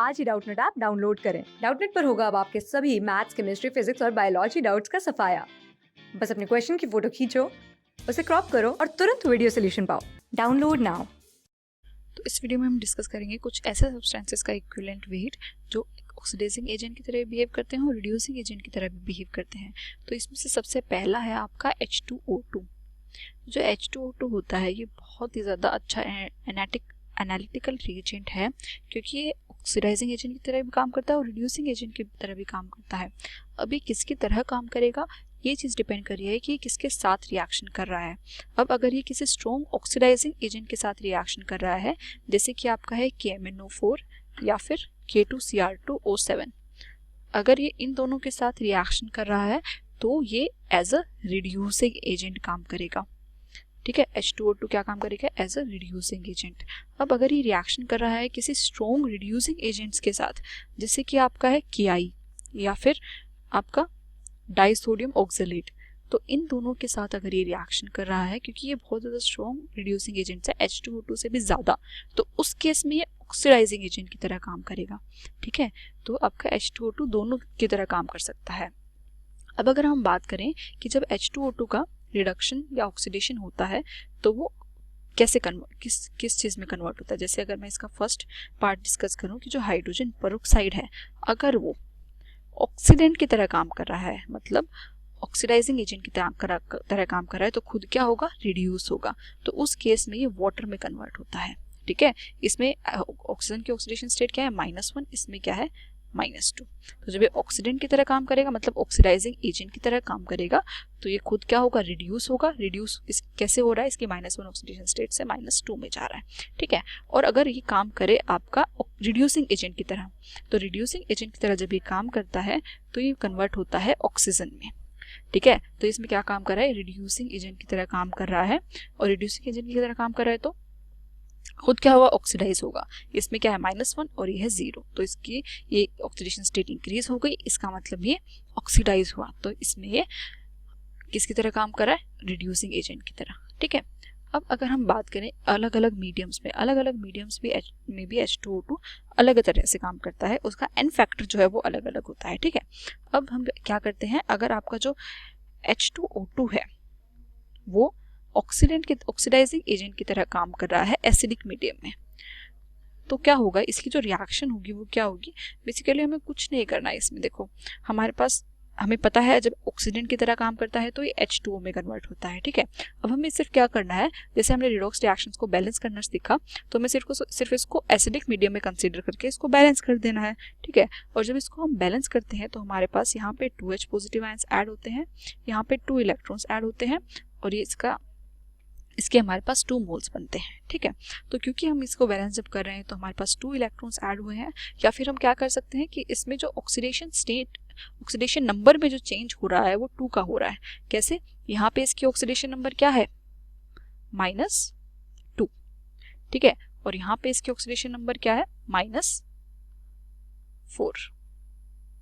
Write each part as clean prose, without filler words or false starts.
आज ही Doubtnut app download करें। Doubtnut पर होगा अब आपके सभी मैथ्स, केमिस्ट्री, फिजिक्स और बायोलॉजी डाउट्स का सफाया। बस अपने क्वेश्चन की फोटो खींचो, उसे क्रॉप करो और तुरंत वीडियो सोल्यूशन पाओ। Download now. तो इस वीडियो में हम डिस्कस करेंगे कुछ ऐसे सब्सटेंसेस का इक्विवेलेंट वेट जो ऑक्सीडाइजिंग एजेंट की तरह बिहेव करते हैं और रिड्यूसिंग एजेंट की तरह भी बिहेव करते हैं। तो इसमें से सबसे पहला है आपका H2O2। जो H2O2 होता है ये बहुत ही ज़्यादा अच्छा एनालिटिकल रिएजेंट है, क्योंकि ये ऑक्सीडाइजिंग एजेंट की तरह भी काम करता है और रिड्यूसिंग एजेंट की तरह भी काम करता है। अभी किसकी तरह काम करेगा ये चीज़ डिपेंड कर रही है कि किसके साथ रिएक्शन कर रहा है। अब अगर ये किसी स्ट्रॉन्ग ऑक्सीडाइजिंग एजेंट के साथ रिएक्शन कर रहा है, जैसे कि आपका है KMnO4 या फिर K2Cr2O7, अगर ये इन दोनों के साथ रिएक्शन कर रहा है तो ये एज अ रिड्यूसिंग एजेंट काम करेगा। ठीक है, H2O2 क्या काम करेगा? As a reducing agent. अब अगर ये रिएक्शन कर रहा है किसी स्ट्रॉन्ग रिड्यूसिंग एजेंट्स के साथ, जैसे कि आपका है Ki या फिर आपका डाइसोडियम ऑक्सलेट, तो इन दोनों के साथ अगर ये रिएक्शन कर रहा है, क्योंकि ये बहुत ज़्यादा स्ट्रॉन्ग रिड्यूसिंग एजेंट्स है H2O2 से भी ज़्यादा, तो उस केस में ये ऑक्सीडाइजिंग एजेंट की तरह काम करेगा। ठीक है, तो आपका H2O2 दोनों की तरह काम कर सकता है। अब अगर हम बात करें कि जब H2O2 का रिडक्शन या ऑक्सीडेशन होता है तो वो कैसे किस चीज़ में कन्वर्ट होता है। जैसे अगर मैं इसका फर्स्ट पार्ट डिस्कस करूं कि जो हाइड्रोजन पेरोक्साइड है, अगर वो ऑक्सीडेंट की तरह काम कर रहा है, मतलब ऑक्सीडाइजिंग एजेंट की तरह काम कर रहा है, तो खुद क्या होगा? रिड्यूस होगा। तो उस केस में ये वाटर में कन्वर्ट होता है। ठीक है, इसमें ऑक्सीजन की ऑक्सीडेशन स्टेट क्या है? -1, इसमें क्या है? -2। तो जब ये ऑक्सीडेंट की तरह काम करेगा, मतलब ऑक्सीडाइजिंग एजेंट की तरह काम करेगा, तो ये खुद क्या होगा? रिड्यूस होगा। रिड्यूस कैसे हो रहा है? इसकी -1 ऑक्सीडेशन स्टेट से -2 में जा रहा है। ठीक है, और अगर ये काम करे आपका रिड्यूसिंग एजेंट की तरह, तो रिड्यूसिंग एजेंट की तरह जब ये काम करता है तो ये कन्वर्ट होता है ऑक्सीजन में। ठीक है, तो इसमें क्या काम कर रहा है? रिड्यूसिंग एजेंट की तरह काम कर रहा है, और रिड्यूसिंग एजेंट की तरह काम कर रहा है तो खुद क्या होगा? ऑक्सीडाइज होगा। इसमें क्या है? -1 और ये है 0, तो इसकी ये ऑक्सीडेशन स्टेट इंक्रीज हो गई, इसका मतलब ये ऑक्सीडाइज हुआ। तो इसमें ये किसकी तरह काम कर रहा है? रिड्यूसिंग एजेंट की तरह। ठीक है, अब अगर हम बात करें अलग अलग मीडियम्स में भी H2O2 अलग तरह से काम करता है, उसका एन फैक्टर जो है वो अलग अलग होता है। ठीक है, अब हम क्या करते हैं, अगर आपका जो H2O2 है वो ऑक्सीडाइजिंग एजेंट की तरह काम कर रहा है एसिडिक मीडियम में, तो क्या होगा? इसकी जो रिएक्शन होगी वो क्या होगी? बेसिकली हमें कुछ नहीं करना है इसमें। देखो, हमें पता है जब ऑक्सीडेंट की तरह काम करता है तो ये H2O में कन्वर्ट होता है। ठीक है, अब हमें सिर्फ क्या करना है, जैसे हमने रिडॉक्स रिएक्शंस को बैलेंस करना सीखा, तो हमें सिर्फ इसको एसिडिक मीडियम में कंसीडर करके इसको बैलेंस कर देना है। ठीक है, और जब इसको हम बैलेंस करते हैं तो हमारे पास यहाँ पे 2H पॉजिटिव आयंस ऐड होते हैं, यहाँ पे 2 इलेक्ट्रॉन्स ऐड होते हैं, और ये इसके हमारे पास 2 मोल्स बनते हैं। ठीक है, तो क्योंकि हम इसको बैलेंस जब कर रहे हैं तो हमारे पास 2 इलेक्ट्रॉन्स ऐड हुए हैं, या फिर हम क्या कर सकते हैं कि इसमें जो ऑक्सीडेशन नंबर में जो चेंज हो रहा है वो 2 का हो रहा है। कैसे? यहाँ पे इसकी ऑक्सीडेशन नंबर क्या है? -2। ठीक है, और यहाँ पे इसकी ऑक्सीडेशन नंबर क्या है? -4।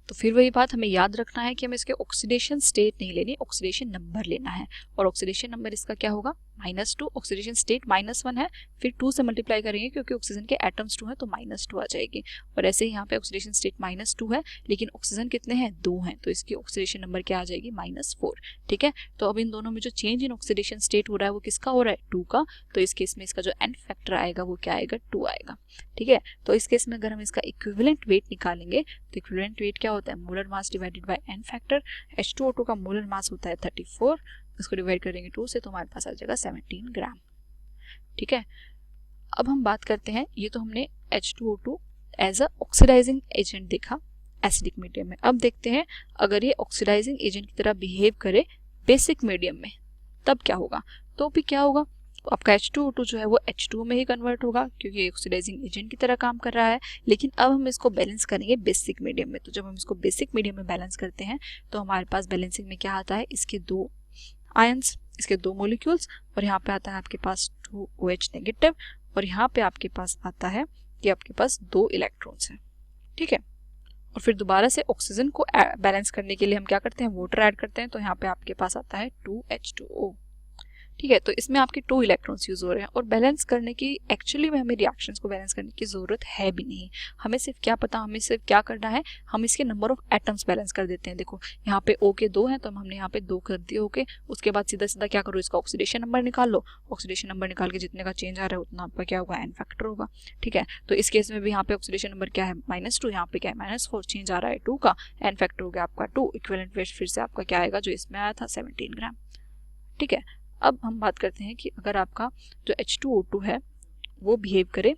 तो फिर वही बात हमें याद रखना है कि हमें इसके ऑक्सीडेशन स्टेट नहीं लेनी, ऑक्सीडेशन नंबर लेना है, और ऑक्सीडेशन नंबर इसका क्या होगा? -2। ऑक्सीडेशन स्टेट -1 है, फिर 2 से मल्टीप्लाई करेंगे क्योंकि ऑक्सीजन के एटम्स 2 हैं तो -2 आ जाएगी। और ऐसे ही यहाँ पे ऑक्सीडेशन स्टेट -2 है, लेकिन ऑक्सीजन कितने हैं? 2 हैं, तो इसकी ऑक्सीडेशन नंबर क्या आ जाएगी? -4। ठीक है, तो अब इन दोनों में जो चेंज इन ऑक्सीडेशन स्टेट हो रहा है वो किसका हो रहा है? 2 का। तो इस केस में इसका जो एन फैक्टर आएगा वो क्या आएगा? 2 आएगा। ठीक है, तो इस केस में अगर हम इसका इक्विवेलेंट वेट निकालेंगे तो इक्विवेलेंट वेट क्या होता है? Molar mass divided by n factor. H2O2 का मोलर मास होता है 34, इसको डिवाइड करेंगे 2 से तो हमारे पास आ जाएगा 17 ग्राम। ठीक है, अब हम बात करते हैं, ये तो हमने H2O2 as a oxidizing agent देखा एसिडिक मीडियम में। अब देखते हैं अगर ये ऑक्सीडाइजिंग एजेंट की तरह बिहेव करे बेसिक मीडियम में, तब क्या होगा? तो भी क्या होगा? तो आपका H2O2 जो है वो H2O में ही कन्वर्ट होगा, क्योंकि ये ऑक्सीडाइजिंग एजेंट की तरह काम कर रहा है। लेकिन अब हम इसको बैलेंस करेंगे बेसिक मीडियम में, तो जब हम इसको बेसिक मीडियम में बैलेंस करते हैं तो हमारे पास बैलेंसिंग में क्या आता है? इसके 2 आयंस, इसके 2 मॉलिक्यूल्स, और यहाँ पे आता है आपके पास 2OH नेगेटिव, और यहाँ पे आपके पास आता है कि आपके पास 2 इलेक्ट्रॉन्स हैं। ठीक है, और फिर दोबारा से ऑक्सीजन को बैलेंस करने के लिए हम क्या करते हैं? वाटर ऐड करते हैं, तो यहाँ पे आपके पास आता है 2H2O। ठीक है, तो इसमें आपके 2 इलेक्ट्रॉन्स यूज हो रहे हैं और बैलेंस करने की एक्चुअली में हमें रिएक्शंस को बैलेंस करने की ज़रूरत है भी नहीं। हमें सिर्फ क्या पता, हमें सिर्फ क्या करना है, हम इसके नंबर ऑफ एटम्स बैलेंस कर देते हैं। देखो यहाँ पे O के 2 हैं तो हमने यहाँ पे 2 कर दिए ओके। उसके बाद सीधा सीधा क्या करो, इसका ऑक्सीडेशन नंबर निकाल लो। ऑक्सीडेशन नंबर निकाल के जितने का चेंज आ रहा है उतना आपका क्या होगा, n फैक्टर होगा। ठीक है, तो इस केस में भी यहाँ पे ऑक्सीडेशन नंबर क्या है, -2, यहाँ पे क्या है -4, चेंज आ रहा है 2 का, n फैक्टर हो गया आपका 2। इक्विवेलेंट वेट फिर से आपका क्या आएगा, जो इसमें आया था 17 ग्राम। ठीक है, अब हम बात करते हैं कि अगर आपका जो H2O2 है वो बिहेव करे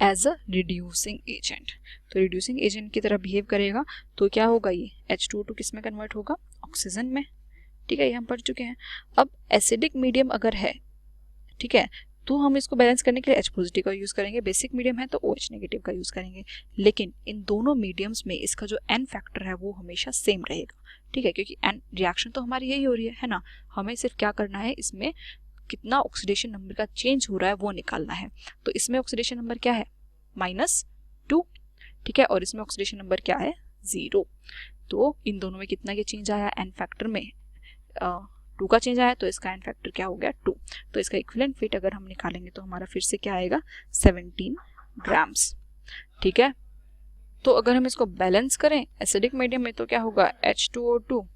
एज अ रिड्यूसिंग एजेंट, तो रिड्यूसिंग एजेंट की तरह बिहेव करेगा तो क्या होगा, ये H2O2 किस में कन्वर्ट होगा, ऑक्सीजन में। ठीक है, ये हम पढ़ चुके हैं। अब एसिडिक मीडियम अगर है, ठीक है, तो हम इसको बैलेंस करने के लिए H पॉजिटिव का यूज़ करेंगे। बेसिक मीडियम है तो OH नेगेटिव का यूज़ करेंगे। लेकिन इन दोनों मीडियम्स में इसका जो n फैक्टर है वो हमेशा सेम रहेगा। ठीक है, क्योंकि n रिएक्शन तो हमारी यही हो रही है ना। हमें सिर्फ क्या करना है, इसमें कितना ऑक्सीडेशन नंबर का चेंज हो रहा है वो निकालना है। तो इसमें ऑक्सीडेशन नंबर क्या है, -2। ठीक है, और इसमें ऑक्सीडेशन नंबर क्या है, 0। तो इन दोनों में कितना के चेंज आया, n फैक्टर में 2 का चेंज आया, तो इसका n फैक्टर क्या हो गया, 2। तो इसका इक्विवेलेंट वेट अगर हम निकालेंगे तो हमारा फिर से क्या आएगा, 17 ग्राम्स। ठीक है, तो अगर हम इसको बैलेंस करें एसिडिक मीडियम में तो क्या होगा, H2O2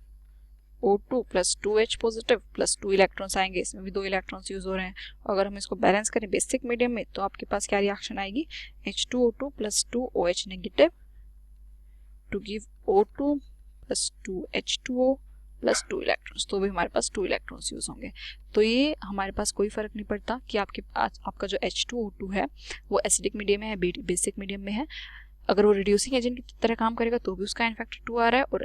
O2 plus 2H positive plus 2 electrons आएंगे, इसमें भी 2 इलेक्ट्रॉन्स यूज हो रहे हैं। और अगर हम इसको बैलेंस करें बेसिक मीडियम में तो आपके पास क्या रिएक्शन आएगी, H2O2 plus 2OH negative to give O2 plus 2H2O plus 2 electrons, तो भी हमारे पास 2 इलेक्ट्रॉन्स यूज होंगे। तो ये हमारे पास कोई फर्क नहीं पड़ता कि आपका जो H2O2 है वो एसिडिक मीडियम में है, बेसिक मीडियम में है। अगर वो रिड्यूसिंग एजेंट की तरह काम करेगा तो भी उसका n फैक्टर 2 आ रहा है, और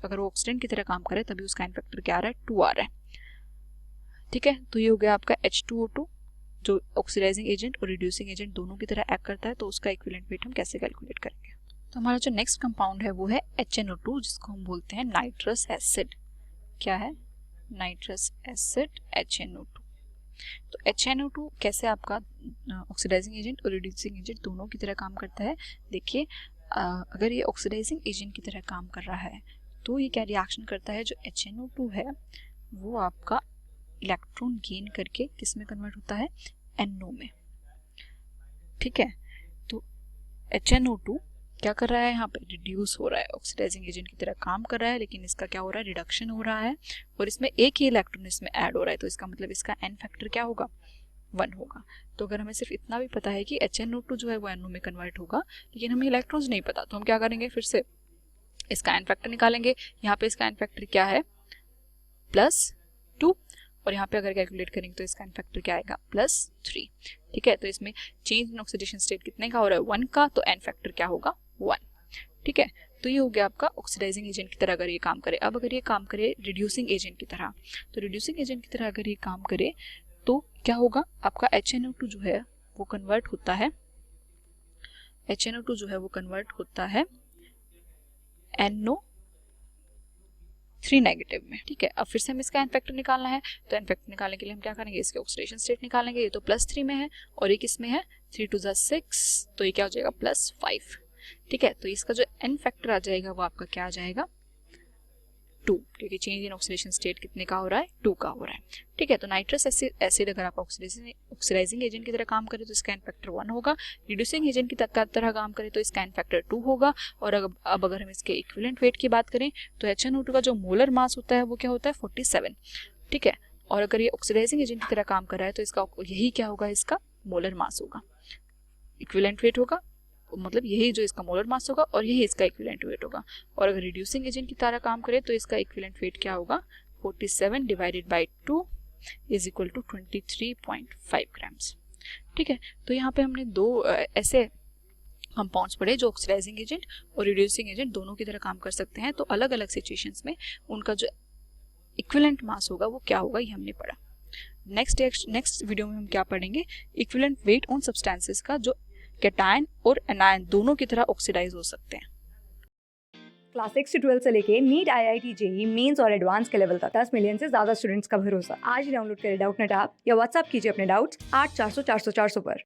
अगर वो ऑक्सीडेंट की तरह काम करे तभी उसका n फैक्टर क्या आ रहा है, 2 आ रहा है। ठीक है, तो ये हो गया आपका H2O2 जो ऑक्सीडाइजिंग एजेंट और रिड्यूसिंग एजेंट दोनों की तरह एक्ट करता है। तो उसका इक्विवेलेंट वेट हम कैसे कैलकुलेट करेंगे, तो हमारा जो नेक्स्ट कंपाउंड है वो है HNO2 जिसको हम बोलते हैं नाइट्रस एसिड। क्या है, नाइट्रस एसिड HNO2। तो HNO2 कैसे आपका ऑक्सीडाइजिंग एजेंट और रिड्यूसिंग एजेंट दोनों की तरह काम करता है। देखिए, अगर ये ऑक्सीडाइजिंग एजेंट की तरह काम कर रहा है तो ये क्या रिएक्शन करता है, जो HNO2 है वो आपका इलेक्ट्रॉन गेन करके किस में कन्वर्ट होता है, NO में। ठीक है, तो HNO2 क्या कर रहा है, यहाँ पे रिड्यूस हो रहा है, ऑक्सीडाइजिंग एजेंट की तरह काम कर रहा है, लेकिन इसका क्या हो रहा है, रिडक्शन हो रहा है, और इसमें एक ही इलेक्ट्रॉन इसमें ऐड हो रहा है। तो इसका मतलब इसका n फैक्टर क्या होगा, 1 होगा। तो अगर हमें सिर्फ इतना भी पता है कि HNO2 जो है वो NO में कन्वर्ट होगा, लेकिन हमें इलेक्ट्रॉन्स नहीं पता, तो हम क्या करेंगे, फिर से इसका n फैक्टर निकालेंगे। यहाँ पे इसका n फैक्टर क्या है, +2, और यहाँ पे अगर कैलकुलेट करेंगे तो इसका n फैक्टर क्या आएगा, +3। ठीक है, तो इसमें चेंज इन ऑक्सीडेशन स्टेट कितने का हो रहा है, 1 का, तो n फैक्टर क्या होगा, 1। ठीक है, तो ये हो गया आपका ऑक्सीडाइजिंग एजेंट की तरह अगर ये काम करे। अब अगर ये काम करे रिड्यूसिंग एजेंट की तरह, तो रिड्यूसिंग एजेंट की तरह अगर ये काम करे तो क्या होगा, आपका HNO2 जो है वो कन्वर्ट होता है, HNO2 जो है वो कन्वर्ट होता है NO3 नेगेटिव में। ठीक है, अब फिर से हमें इसका n फैक्टर निकालना है, तो n फैक्टर निकालने के लिए हम क्या करेंगे, इसके ऑक्सीडेशन स्टेट निकालेंगे। ये तो +3 में है और ये किस में है, 3 2 6, तो ये क्या हो जाएगा, +5। ठीक है, तो इसका जो n फैक्टर आ जाएगा वो आपका क्या आ जाएगा, 2, क्योंकि चेंज इन ऑक्सीडेशन स्टेट कितने का हो रहा है, 2 का हो रहा है। ठीक है, तो नाइट्रस एसिड अगर आप ऑक्सीडाइजिंग एजेंट की तरह काम करे तो इसका n फैक्टर 1 होगा, रिड्यूसिंग एजेंट की तरह काम करे तो इसका n फैक्टर 2 होगा। और अब अगर हम इसके इक्विवेलेंट वेट की बात करें तो HNO2 का जो मोलर मास होता है वो क्या होता है, 47। ठीक है, और अगर ये ऑक्सीडाइजिंग एजेंट की तरह काम कर रहा है तो इसका यही क्या होगा, इसका मोलर मास होगा, इक्विवेलेंट वेट होगा, मतलब यही जो इसका मोलर मास होगा और यही इसका इक्विवेलेंट वेट होगा। और अगर रिड्यूसिंग एजेंट की तरह काम करे तो इसका इक्विवेलेंट वेट क्या होगा, 47 divided by 2 is equal to 23.5 grams. ठीक है, तो यहाँ पे हमने 2 ऐसे कंपाउंड्स पढ़े जो ऑक्सीडाइजिंग एजेंट और रिड्यूसिंग एजेंट दोनों की तरह काम कर सकते हैं। तो अलग अलग सिचुएशंस में उनका जो इक्विवेलेंट मास होगा वो क्या होगा, ये हमने पढ़ा। नेक्स्ट वीडियो में हम क्या पढ़ेंगे, इक्विवेलेंट वेट उन सब्सटेंसेस का जो कैटायन और एनायन दोनों की तरह ऑक्सीडाइज हो सकते हैं। क्लास 6 से 12 से लेके नीट, IIT, JEE मेंस और एडवांस के लेवल तक 10 मिलियन से ज्यादा स्टूडेंट्स का भरोसा। आज ही डाउनलोड करें डाउटनेट ऐप या व्हाट्सएप कीजिए अपने डाउट्स 8400 400 400 पर।